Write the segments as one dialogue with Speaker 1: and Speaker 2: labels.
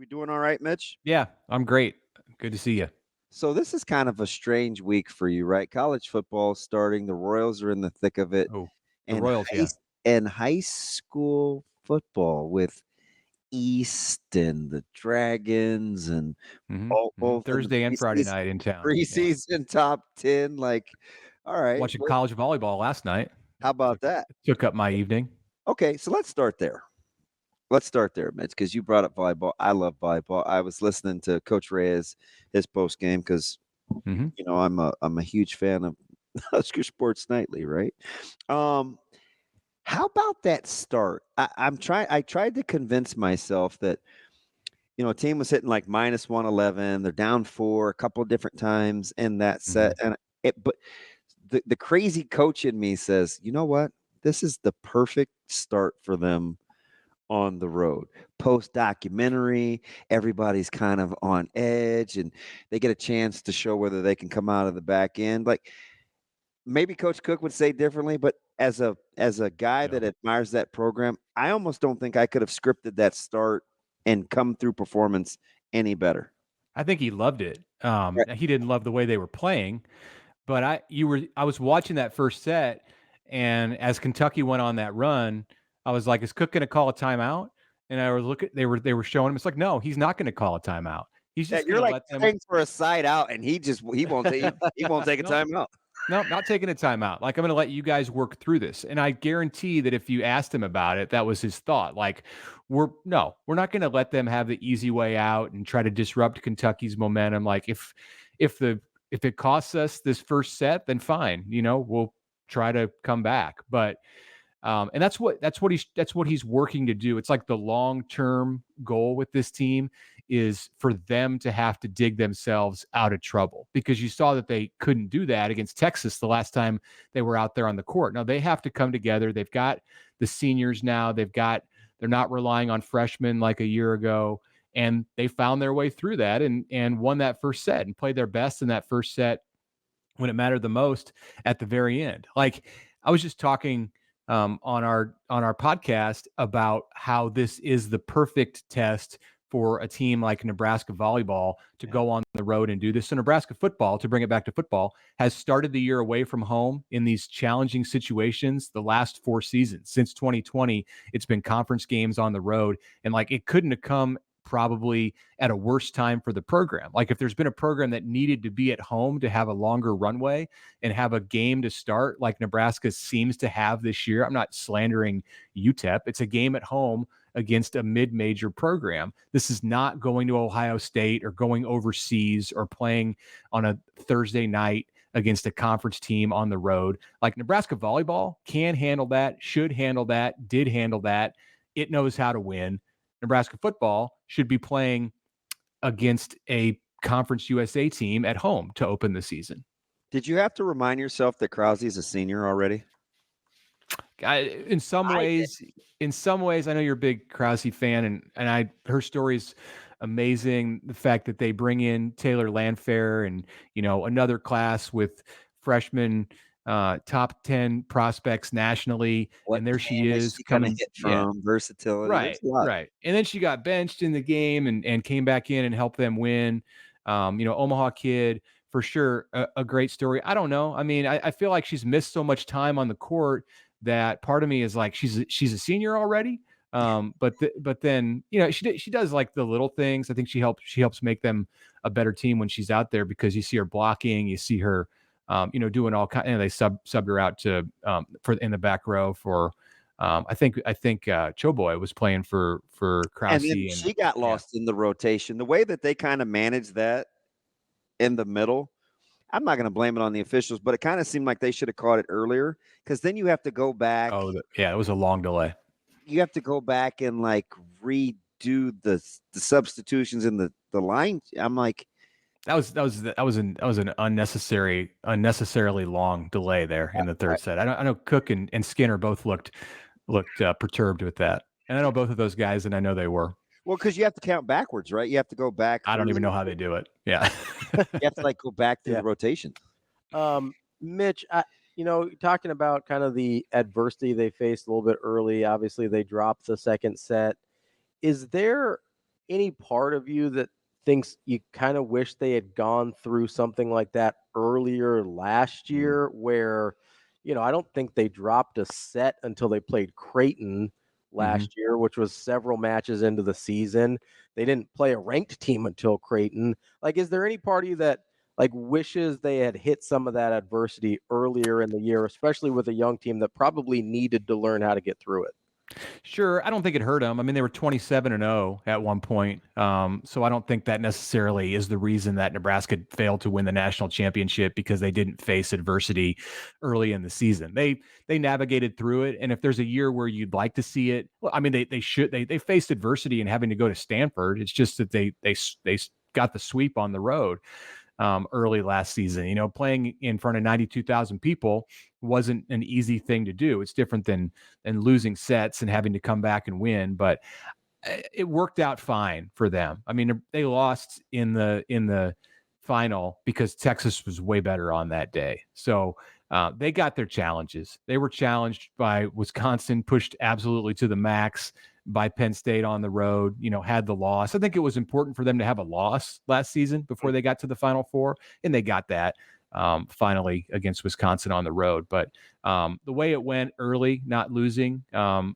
Speaker 1: We doing all right, Mitch?
Speaker 2: Yeah, I'm great. Good to see you.
Speaker 1: So this is kind of a strange week for you, right? College football starting. The Royals are in the thick of it,
Speaker 2: Oh, the
Speaker 1: and
Speaker 2: Royals, yeah.
Speaker 1: high school football with East and the Dragons and both in the
Speaker 2: Thursday and Friday night in town. Yeah.
Speaker 1: preseason top 10. Like, all right,
Speaker 2: Watching college volleyball last night.
Speaker 1: how about
Speaker 2: Took
Speaker 1: that?
Speaker 2: took up my evening.
Speaker 1: Okay, so let's start there. Let's start there, Mitch, because you brought up volleyball. I love volleyball. I was listening to Coach Reyes, his post game, because
Speaker 2: hmm
Speaker 1: I'm a huge fan of Husker Sports Nightly, right? Um, how about that start? I tried to convince myself that a team was hitting like minus 111. They're down four a couple of different times in that
Speaker 2: hmm
Speaker 1: set, but the crazy coach in me says, you know what? This is the perfect start for them on the road. Post documentary, everybody's kind of on edge and they get a chance to show whether they can come out of the back end. Like maybe Coach Cook would say differently, but as a guy
Speaker 2: Yeah.
Speaker 1: that admires that program, I almost don't think I could have scripted that start and come through performance any better.
Speaker 2: I think he loved it.
Speaker 1: Right.
Speaker 2: He didn't love the way they were playing, but I was watching that first set, and as Kentucky went on that run, I was like, is Cook going to call a timeout? And I was looking, they were showing him. It's like, no, he's not going to call a timeout. He's
Speaker 1: Yeah,
Speaker 2: just going
Speaker 1: you're
Speaker 2: to
Speaker 1: like
Speaker 2: let them.
Speaker 1: praying for a side out, and he won't take a
Speaker 2: No,
Speaker 1: timeout.
Speaker 2: no, not taking a timeout. Like, I'm going to let you guys work through this. And I guarantee that if you asked him about it, that was his thought. Like, we're not going to let them have the easy way out and try to disrupt Kentucky's momentum. Like, if it costs us this first set, then fine. We'll try to come back. But and that's what he's working to do. It's like the long-term goal with this team is for them to have to dig themselves out of trouble, because you saw that they couldn't do that against Texas the last time they were out there on the court. Now they have to come together. They've got the seniors now. They're not relying on freshmen like a year ago, and they found their way through that and won that first set and played their best in that first set when it mattered the most at the very end. Like, I was just talking on our podcast about how this is the perfect test for a team like Nebraska volleyball to go on the road and do this. So Nebraska football, to bring it back to football, has started the year away from home in these challenging situations the last 4 seasons. Since 2020, it's been conference games on the road. And like, it couldn't have come probably at a worse time for the program. Like, if there's been a program that needed to be at home to have a longer runway and have a game to start like Nebraska seems to have this year, I'm not slandering UTEP. It's a game at home against a mid-major program. This is not going to Ohio State or going overseas or playing on a Thursday night against a conference team on the road. Like, Nebraska volleyball can handle that, should handle that, did handle that. It knows how to win. Nebraska football should be playing against a Conference USA team at home to open the season.
Speaker 1: Did you have to remind yourself that Krause's a senior already?
Speaker 2: In some ways, I know you're a big Krause fan, and her story's amazing. The fact that they bring in Taylor Landfair and another class with freshmen, top 10 prospects nationally,
Speaker 1: What
Speaker 2: and there she is
Speaker 1: she gonna
Speaker 2: coming.
Speaker 1: hit
Speaker 2: Yeah,
Speaker 1: from? Versatility. There's
Speaker 2: right,
Speaker 1: a lot.
Speaker 2: right. And then she got benched in the game and came back in and helped them win. Omaha kid for sure, a great story. I don't know. I mean, I feel like she's missed so much time on the court that part of me is like, she's a senior already. But then she does like the little things. I think she helps make them a better team when she's out there, because you see her blocking, you see her doing all kind. They subbed her out to for in the back row for. I think Choboy was playing for Krause,
Speaker 1: And then she got
Speaker 2: yeah.
Speaker 1: lost in the rotation. The way that they kind of managed that in the middle, I'm not going to blame it on the officials, but it kind of seemed like they should have caught it earlier, because then you have to go back.
Speaker 2: Oh, it was a long delay.
Speaker 1: You have to go back and like redo the substitutions in the line. I'm like,
Speaker 2: That was an unnecessarily long delay there in the third set. I know Cook and Skinner both looked perturbed with that, and I know both of those guys, and I know they were.
Speaker 1: well, because you have to count backwards, right? You have to go back.
Speaker 2: I don't even know how they do it. Yeah,
Speaker 1: You have to like go back through
Speaker 3: Yeah.
Speaker 1: the rotation.
Speaker 3: Mitch, talking about kind of the adversity they faced a little bit early. Obviously, they dropped the second set. Is there any part of you that thinks you kind of wish they had gone through something like that earlier last year, where, I don't think they dropped a set until they played Creighton last year, which was several matches into the season. They didn't play a ranked team until Creighton. Like, is there any part of you that wishes they had hit some of that adversity earlier in the year, especially with a young team that probably needed to learn how to get through it?
Speaker 2: Sure. I don't think it hurt them. I mean, they were 27-0 at one point. So I don't think that necessarily is the reason that Nebraska failed to win the national championship, because they didn't face adversity early in the season. They navigated through it. And if there's a year where you'd like to see it, well, I mean, they faced adversity in having to go to Stanford. It's just that they got the sweep on the road early last season. Playing in front of 92,000 people wasn't an easy thing to do. It's different than losing sets and having to come back and win, but it worked out fine for them. I mean, they lost in the final because Texas was way better on that day. So they got their challenges. They were challenged by Wisconsin, pushed absolutely to the max by Penn State on the road, had the loss. I think it was important for them to have a loss last season before they got to the Final Four, and they got that finally against Wisconsin on the road. But the way it went early, not losing, some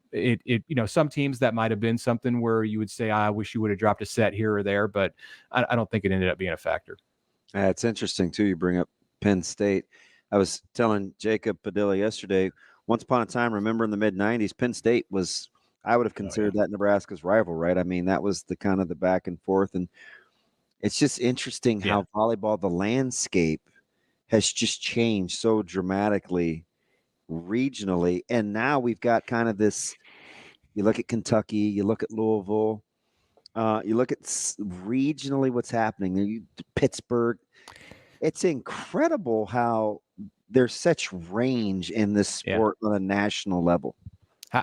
Speaker 2: teams that might have been something where you would say, I wish you would have dropped a set here or there, but I don't think it ended up being a factor.
Speaker 1: It's interesting, too. You bring up Penn State. I was telling Jacob Padilla yesterday, once upon a time, remember in the mid-'90s, Penn State was – I would have considered that Nebraska's rival, right? I mean, that was the kind of the back and forth. And it's just interesting how volleyball, the landscape has just changed so dramatically regionally. And now we've got kind of this, you look at Kentucky, you look at Louisville, you look at regionally what's happening. Pittsburgh. It's incredible how there's such range in this sport on a national level.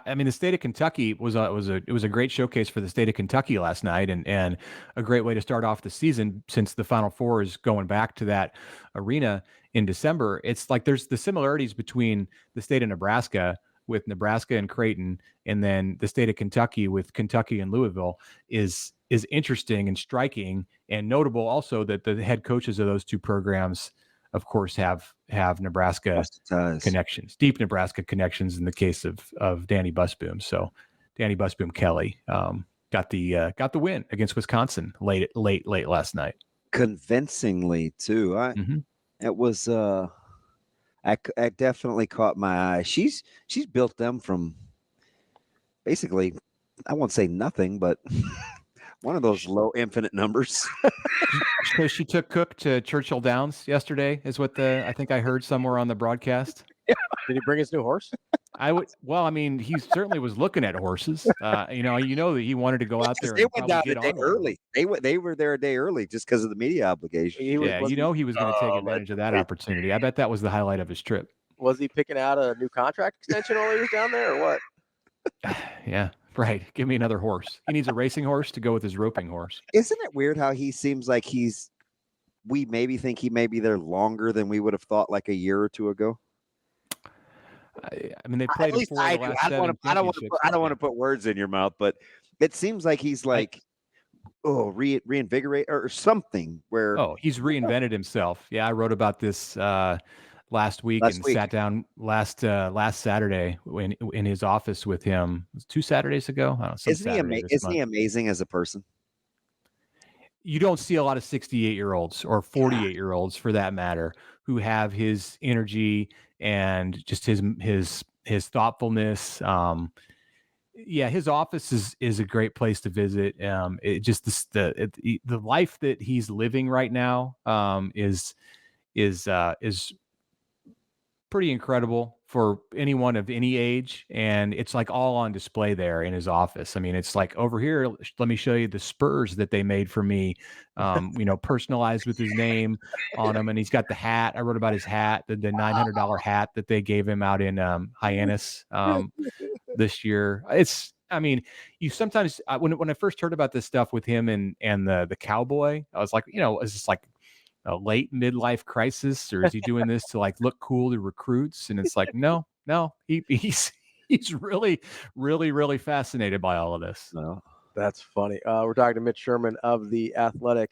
Speaker 2: I mean, the state of Kentucky was a great showcase for the state of Kentucky last night, and a great way to start off the season, since the Final Four is going back to that arena in December. It's like there's the similarities between the state of Nebraska with Nebraska and Creighton, and then the state of Kentucky with Kentucky and Louisville is interesting and striking, and notable also that the head coaches of those two programs, of course, have Nebraska connections, deep Nebraska connections in the case of Danny Busboom. So Danny Busboom Kelly got the win against Wisconsin late last night.
Speaker 1: Convincingly too. It was I definitely caught my eye. She's built them from basically, I won't say nothing, but one of those low infinite numbers.
Speaker 2: So she took Cook to Churchill Downs yesterday, is what I think I heard somewhere on the broadcast.
Speaker 3: Did he bring his new horse?
Speaker 2: Well, I mean, he certainly was looking at horses. That he wanted to go out there.
Speaker 1: They went down a day early. They were there a day early just because of the media obligation.
Speaker 2: He was going to take advantage of that opportunity. I bet that was the highlight of his trip.
Speaker 3: Was he picking out a new contract extension while he was down there, or what?
Speaker 2: Yeah. Right. Give me another horse. He needs a racing horse to go with his roping horse.
Speaker 1: Isn't it weird how he seems like we maybe think he may be there longer than we would have thought like a year or two ago?
Speaker 2: I mean, they played him for the last 7
Speaker 1: I don't want to put words in your mouth, but it seems like he's reinvigorate or something where.
Speaker 2: Oh, he's reinvented himself. Yeah. I wrote about this last week, sat down last Saturday in his office with him. It was 2 Saturdays ago. I don't know,
Speaker 1: isn't he amazing as a person?
Speaker 2: You don't see a lot of 68-year-olds or 48-year-olds for that matter who have his energy and just his thoughtfulness. His office is a great place to visit. The life that he's living right now is pretty incredible for anyone of any age, and it's like all on display there in his office. I mean, it's like, over here, let me show you the spurs that they made for me, personalized with his name on them. And he's got the hat. I wrote about his hat, the $900 hat that they gave him out in Hyannis this year. You sometimes when I first heard about this stuff with him and the cowboy, I was like, is this like a late midlife crisis, or is he doing this to like look cool to recruits? And it's like, no, he's really, really, really fascinated by all of this.
Speaker 1: No.
Speaker 3: That's funny. We're talking to Mitch Sherman of The Athletic.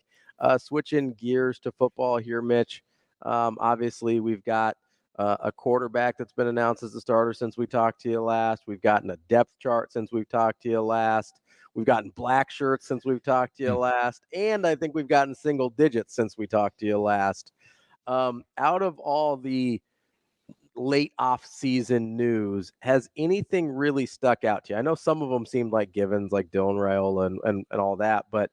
Speaker 3: Switching gears to football here, Mitch. Obviously, we've got a quarterback that's been announced as the starter since we talked to you last. We've gotten a depth chart since we've talked to you last. We've gotten black shirts since we've talked to you last. And I think we've gotten single digits since we talked to you last. Out of all the late off-season news, has anything really stuck out to you? I know some of them seemed like givens, like Dylan Raiola and all that, but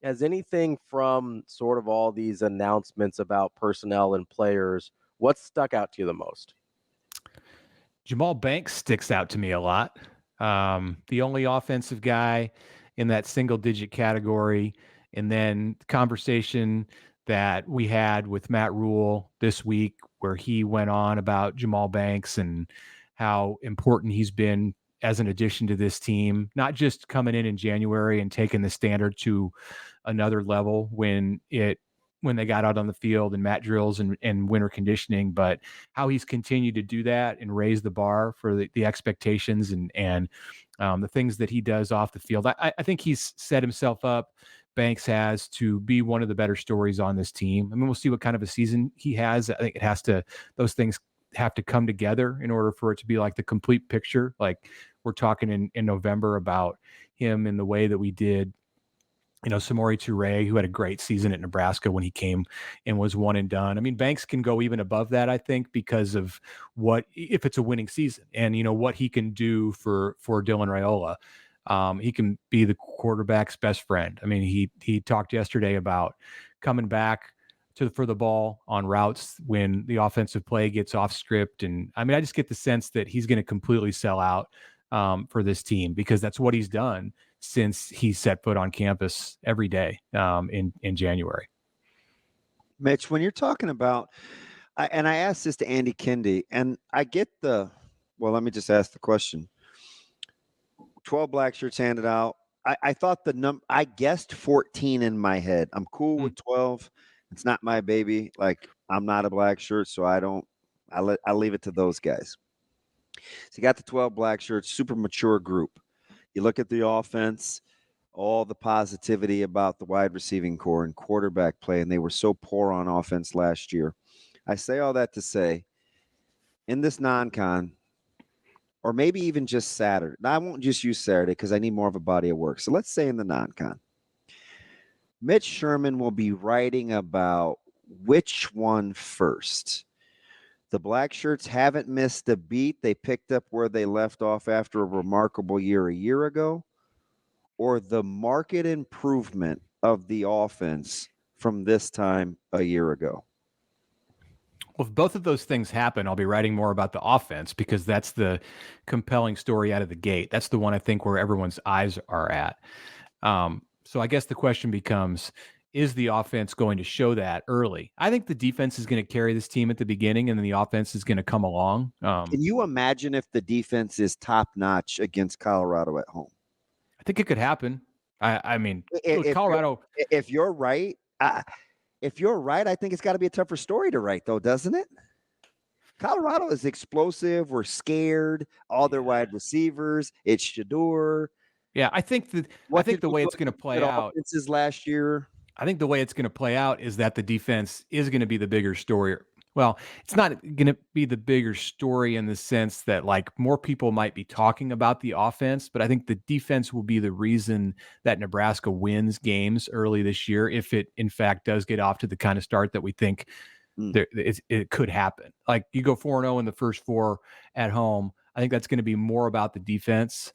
Speaker 3: has anything from sort of all these announcements about personnel and players, what stuck out to you the most?
Speaker 2: Jamal Banks sticks out to me a lot. The only offensive guy in that single-digit category, and then conversation that we had with Matt Rule this week where he went on about Jamal Banks and how important he's been as an addition to this team, not just coming in January and taking the standard to another level when they got out on the field and mat drills and winter conditioning, but how he's continued to do that and raise the bar for the expectations and the things that he does off the field. I think he's set himself up, Banks has, to be one of the better stories on this team. I mean, we'll see what kind of a season he has. I think those things have to come together in order for it to be like the complete picture. Like we're talking in November about him in the way that we did, Samori Toure, who had a great season at Nebraska when he came and was one and done. I mean, Banks can go even above that, I think, because of if it's a winning season and, what he can do for Dylan Raiola. He can be the quarterback's best friend. I mean, he talked yesterday about coming back for the ball on routes when the offensive play gets off script. And I mean, I just get the sense that he's going to completely sell out for this team because that's what he's done since he set foot on campus every day in January.
Speaker 1: Mitch, when you're talking about, and I asked this to Andy Kindy, and I get well, let me just ask the question. 12 black shirts handed out. I thought I guessed 14 in my head. I'm cool with 12. It's not my baby. Like, I'm not a black shirt, so I leave it to those guys. So you got the 12 black shirts, super mature group. You look at the offense, all the positivity about the wide receiving core and quarterback play, and they were so poor on offense last year. I say all that to say, in this non-con, or maybe even just Saturday. Now, I won't just use Saturday because I need more of a body of work. So let's say in the non-con, Mitch Sherman will be writing about which one first. The black shirts haven't missed a beat. They picked up where they left off after a remarkable year a year ago, or the market improvement of the offense from this time a year ago.
Speaker 2: Well, if both of those things happen, I'll be writing more about the offense because that's the compelling story out of the gate. That's the one I think where everyone's eyes are at. So I guess the question becomes, is the offense going to show that early? I think the defense is going to carry this team at the beginning, and then the offense is going to come along.
Speaker 1: Can you imagine if the defense is top-notch against Colorado at home?
Speaker 2: I think it could happen. I mean, Colorado.
Speaker 1: If you're right, I think it's got to be a tougher story to write, though, doesn't it? Colorado is explosive. We're scared. All their wide receivers. It's Shador.
Speaker 2: Yeah, I think the way it's going to play out
Speaker 1: is last year.
Speaker 2: I think the way it's going to play out is that the defense is going to be the bigger story. Well, it's not going to be the bigger story in the sense that like more people might be talking about the offense, but I think the defense will be the reason that Nebraska wins games early this year if it in fact does get off to the kind of start that we think it could happen. Like you go 4-0 in the first 4 at home. I think that's going to be more about the defense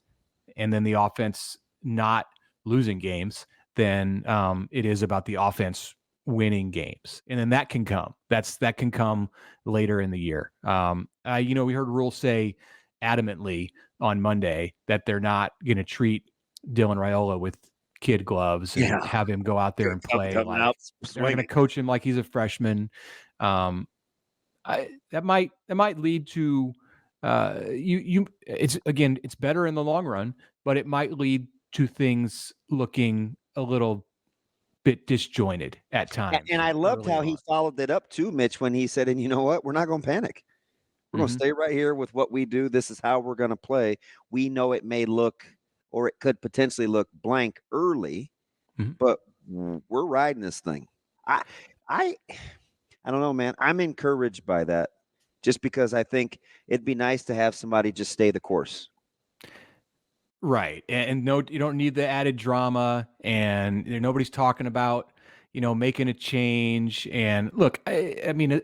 Speaker 2: and then the offense not losing games than it is about the offense winning games. And then that can come. That can come later in the year. We heard Rule say adamantly on Monday that they're not going to treat Dylan Raiola with kid gloves and have him go out there and play. They're going to coach him like he's a freshman. That might lead to it's better in the long run, but it might lead to things looking a little bit disjointed at times.
Speaker 1: And I loved how he followed it up too, Mitch, when he said, and you know what? We're not going to panic. We're going to stay right here with what we do. This is how we're going to play. We know it may look or it could potentially look blank early.
Speaker 2: Mhm.
Speaker 1: But we're riding this thing. I don't know, man. I'm encouraged by that, just because I think it'd be nice to have somebody just stay the course.
Speaker 2: Right. And no, you don't need the added drama, and nobody's talking about, making a change. And look, I mean,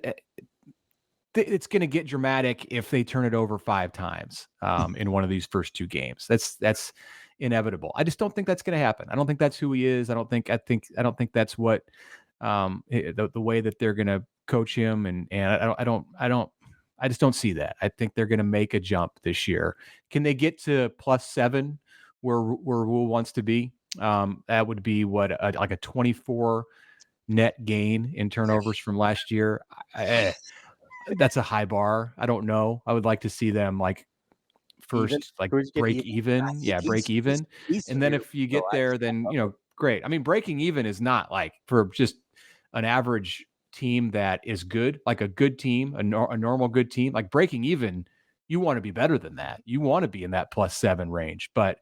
Speaker 2: it's going to get dramatic if they turn it over 5 times in one of these first 2 games. That's inevitable. I just don't think that's going to happen. I don't think that's who he is. I don't think that's what the way that they're going to coach him. And I just don't see that. I think they're going to make a jump this year. Can they get to +7 where Rule wants to be? That would be like a 24 net gain in turnovers from last year. That's a high bar. I don't know. I would like to see them like first,
Speaker 3: Even?
Speaker 2: like
Speaker 3: Who's get
Speaker 2: break
Speaker 3: even?
Speaker 2: even. Yeah, break even. And then if you get there, then, great. I mean, breaking even is not like for just an average team that is good, like a good team, a normal good team. Like breaking even, you want to be better than that. You want to be in that +7 range. But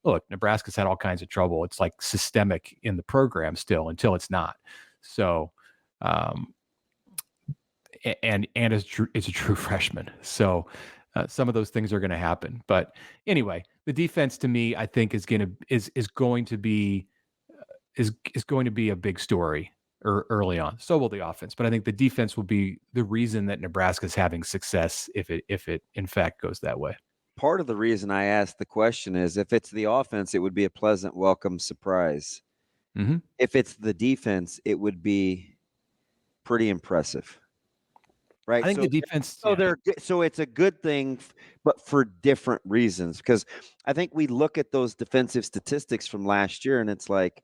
Speaker 2: look, Nebraska's had all kinds of trouble. It's like systemic in the program still until it's not. So, and it's a true freshman. So some of those things are going to happen. But anyway, the defense to me, I think is going to be a big story early on. So will the offense, but I think the defense will be the reason that Nebraska's having success if it in fact goes that way.
Speaker 1: Part of the reason I asked the question is if it's the offense, it would be a pleasant welcome surprise.
Speaker 2: Mm-hmm.
Speaker 1: If it's the defense, it would be pretty impressive. Right.
Speaker 2: I think the defense.
Speaker 1: So it's a good thing, but for different reasons. Because I think we look at those defensive statistics from last year, and it's like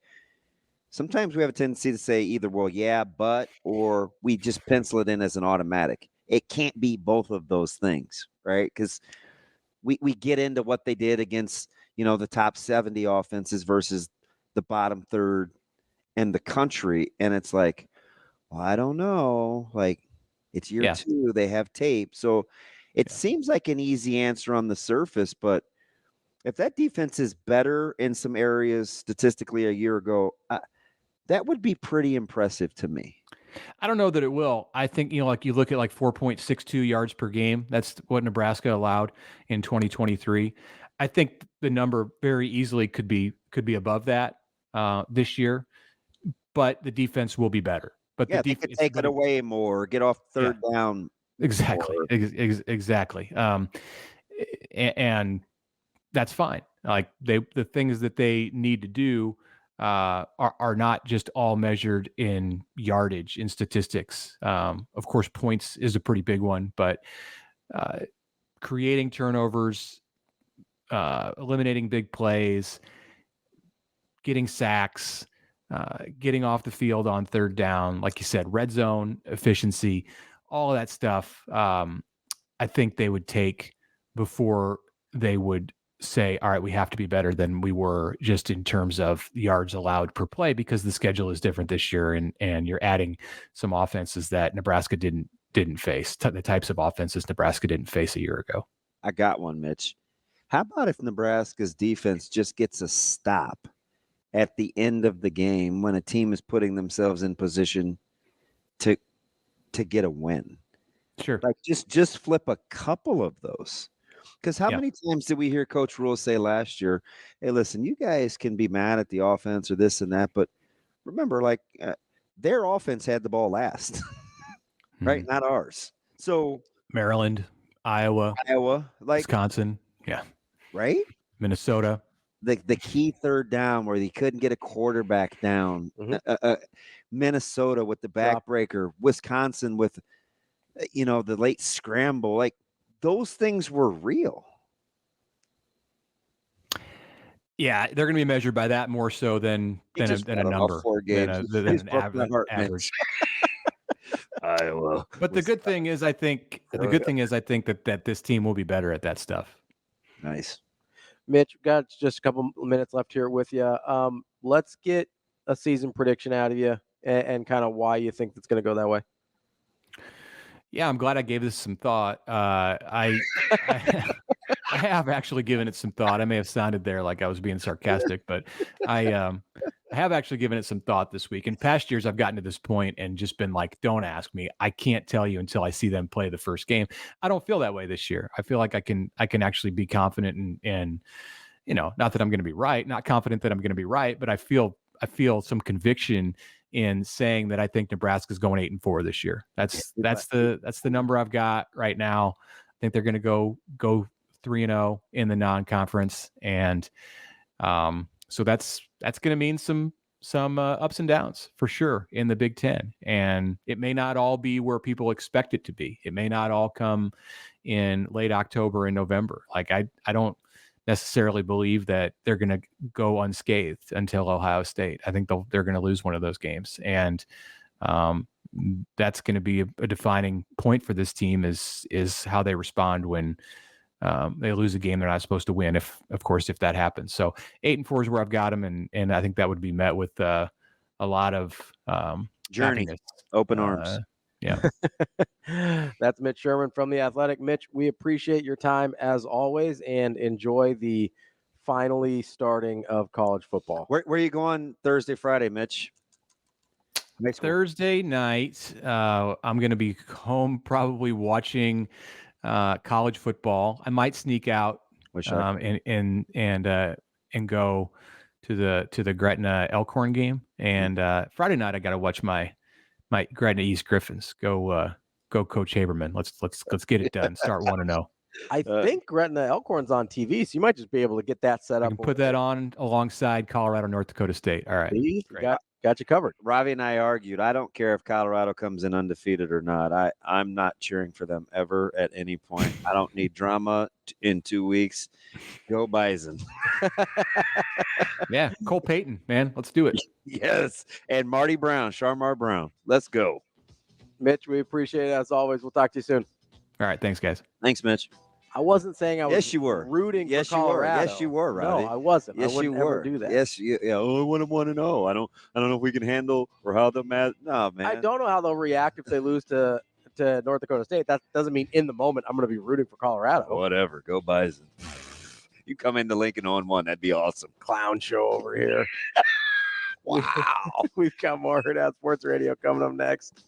Speaker 1: sometimes we have a tendency to say either, well, yeah, but, or we just pencil it in as an automatic. It can't be both of those things, right? Because we get into what they did against, the top 70 offenses versus the bottom third in the country, and it's like, well, I don't know, like. It's year 2. They have tape. So it seems like an easy answer on the surface, but if that defense is better in some areas statistically a year ago, that would be pretty impressive to me.
Speaker 2: I don't know that it will. I think, like you look at like 4.62 yards per game. That's what Nebraska allowed in 2023. I think the number very easily could be above that this year, but the defense will be better. But
Speaker 1: they could take it away more, get off third down.
Speaker 2: Exactly. Exactly. And that's fine. Like the things that they need to do are not just all measured in yardage, in statistics. Of course, points is a pretty big one, but creating turnovers, eliminating big plays, getting sacks, getting off the field on third down, like you said, red zone efficiency, all of that stuff. I think they would take before they would say, all right, we have to be better than we were just in terms of yards allowed per play, because the schedule is different this year, and you're adding some offenses that Nebraska didn't face, the types of offenses Nebraska didn't face a year ago.
Speaker 1: I got one, Mitch. How about if Nebraska's defense just gets a stop at the end of the game when a team is putting themselves in position to get a win?
Speaker 2: Sure.
Speaker 1: Like just flip a couple of those. Because how many times did we hear Coach Rule say last year, hey, listen, you guys can be mad at the offense or this and that, but remember, like their offense had the ball last, right? Not ours. So
Speaker 2: Maryland, Iowa,
Speaker 1: like
Speaker 2: Wisconsin,
Speaker 1: right?
Speaker 2: Minnesota.
Speaker 1: The key third down where he couldn't get a quarterback down. Minnesota with the backbreaker. Wisconsin with, the late scramble. Like those things were real.
Speaker 2: Yeah, they're going to be measured by that more so than a number, than an average.
Speaker 1: Iowa.
Speaker 2: But the good thing is, I think that this team will be better at that stuff.
Speaker 1: Nice.
Speaker 3: Mitch, we've got just a couple minutes left here with you. Let's get a season prediction out of you and kind of why you think it's going to go that way.
Speaker 2: Yeah, I'm glad I gave this some thought. I have actually given it some thought. I may have sounded there like I was being sarcastic, but I have actually given it some thought this week. In past years, I've gotten to this point and just been like, don't ask me. I can't tell you until I see them play the first game. I don't feel that way this year. I feel like I can actually be confident and not that I'm going to be right, not confident that I'm going to be right, but I feel some conviction in saying that I think Nebraska's going 8-4 this year. That's the number I've got right now. I think they're going to go 3-0 in the non-conference, and so that's going to mean some ups and downs for sure in the Big Ten, and it may not all be where people expect it to be. It may not all come in late October and November. Like I don't necessarily believe that they're going to go unscathed until Ohio State. I think they're going to lose one of those games, and that's going to be a defining point for this team is how they respond when they lose a game they're not supposed to win. If that happens, so 8-4 is where I've got them, and I think that would be met with a lot of
Speaker 1: journey,
Speaker 2: happiness.
Speaker 1: Open arms.
Speaker 2: Yeah.
Speaker 3: That's Mitch Sherman from The Athletic. Mitch, we appreciate your time as always and enjoy the finally starting of college football.
Speaker 1: Where are you going Thursday, Friday, Mitch?
Speaker 2: Thursday night, I'm going to be home probably watching college football. I might sneak out and go to the Gretna Elkhorn game. And Friday night, I got to watch my Gretna East Griffins go Coach Haberman. Let's get it done. Start 1-0.
Speaker 3: I think Gretna Elkhorn's on TV, so you might just be able to get that set up.
Speaker 2: Put that on alongside Colorado, North Dakota State. All right.
Speaker 3: Got you covered.
Speaker 1: Ravi and I argued. I don't care if Colorado comes in undefeated or not. I'm not cheering for them ever at any point. I don't need drama in 2 weeks. Go Bison.
Speaker 2: Yeah, Cole Payton, man. Let's do it.
Speaker 1: Yes. And Marty Brown, Sharmar Brown. Let's go.
Speaker 3: Mitch, we appreciate it as always. We'll talk to you soon.
Speaker 2: All right. Thanks, guys.
Speaker 1: Thanks, Mitch.
Speaker 3: I wasn't saying I was
Speaker 1: yes, you were.
Speaker 3: rooting for Colorado.
Speaker 1: Yes, you were, Ravi.
Speaker 3: No, I wasn't.
Speaker 1: Yes,
Speaker 3: I wouldn't ever do that.
Speaker 1: Yes, yeah. Oh, I want them 1-0. I don't know if we can handle or how they'll match. No, man.
Speaker 3: I don't know how they'll react if they lose to North Dakota State. That doesn't mean in the moment I'm going to be rooting for Colorado.
Speaker 1: Whatever. Go Bison. You come into Lincoln on 1. That'd be awesome.
Speaker 3: Clown show over here.
Speaker 1: Wow.
Speaker 3: We've got more Hurrdat Sports Radio coming up next.